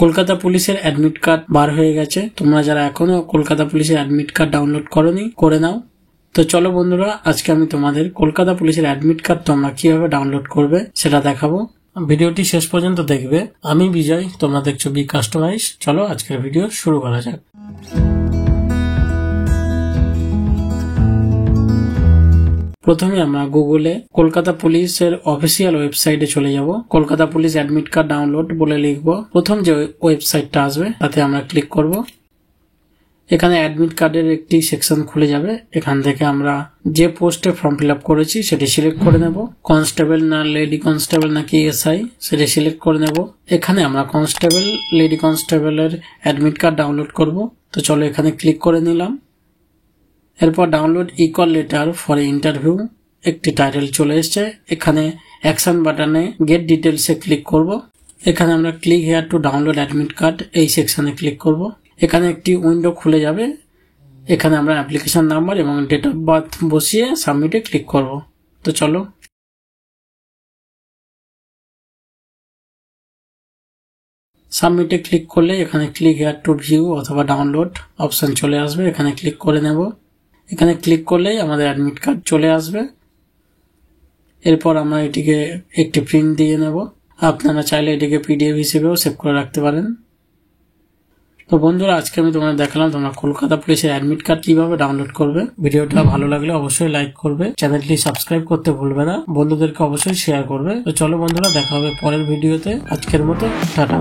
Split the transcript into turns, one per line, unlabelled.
কলকাতা পুলিশের admit card বার হয়ে গেছে। তোমরা যারা এখনো কলকাতা পুলিশের অ্যাডমিট কার্ড ডাউনলোড করোনি, করে নাও। তো চলো বন্ধুরা, আজকে আমি তোমাদের কলকাতা পুলিশের অ্যাডমিট কার্ড তোমরা কিভাবে ডাউনলোড করবে সেটা দেখাবো। ভিডিওটি শেষ পর্যন্ত দেখবে। আমি বিজয়, তোমরা দেখছো বি কাস্টমাইজ। চলো আজকের ভিডিও শুরু করা যাক। প্রথমে আমরা গুগলে কলকাতা পুলিশের অফিসিয়াল ওয়েবসাইটে চলে যাব। Kolkata police admit card download বলে লিখব। প্রথম যে ওয়েবসাইটটা আসবে তাতে আমরা ক্লিক করব। এখানে অ্যাডমিট কার্ডের একটি সেকশন খুলে যাবে। এখান থেকে আমরা যে পোস্টে ফর্ম ফিল আপ করেছি সেটি সিলেক্ট করে নেব। কনস্টেবল না লেডি কনস্টেবল নাকি এসআই সেটি সিলেক্ট করে নেব। এখানে আমরা কনস্টেবল লেডি কনস্টেবলের অ্যাডমিট কার্ড ডাউনলোড করব। তো চলো এখানে ক্লিক করে নিলাম। এরপর ডাউনলোড ইকল লেটার ফর ইন্টারভিউ একটি টাইটেল চলে এসছে। এখানে অ্যাকশন বাটনে গেট ডিটেলসে ক্লিক করব। এখানে আমরা click here to download admit card এই সেকশনে ক্লিক করব। এখানে একটি উইন্ডো খুলে যাবে। এখানে আমরা অ্যাপ্লিকেশন নাম্বার এবং ডেট অফ বার্থ বসিয়ে সাবমিটে ক্লিক করব। তো চলো সাবমিটে ক্লিক করলে এখানে ক্লিক হেয়ার টু ভিউ অথবা ডাউনলোড অপশন চলে আসবে। এখানে ক্লিক করে নেব। এখানে ক্লিক করলেই আমাদের অ্যাডমিট কার্ড চলে আসবে। এরপর আমরা এটিকে একটি প্রিন্ট দিয়ে নেব। আপনারা চাইলে এটিকে পিডিএফ হিসেবেও সেভ করে রাখতে পারেন। তো বন্ধুরা, আজকে আমি তোমাদের দেখালাম তোমরা কলকাতা পুলিশের অ্যাডমিট কার্ড কিভাবে ডাউনলোড করবে। ভিডিওটা ভালো লাগলে অবশ্যই লাইক করবে, চ্যানেলটি সাবস্ক্রাইব করতে ভুলবে না, বন্ধুদেরকে অবশ্যই শেয়ার করবে। তো চলো বন্ধুরা, দেখা হবে পরের ভিডিওতে। আজকের মতো টাটা।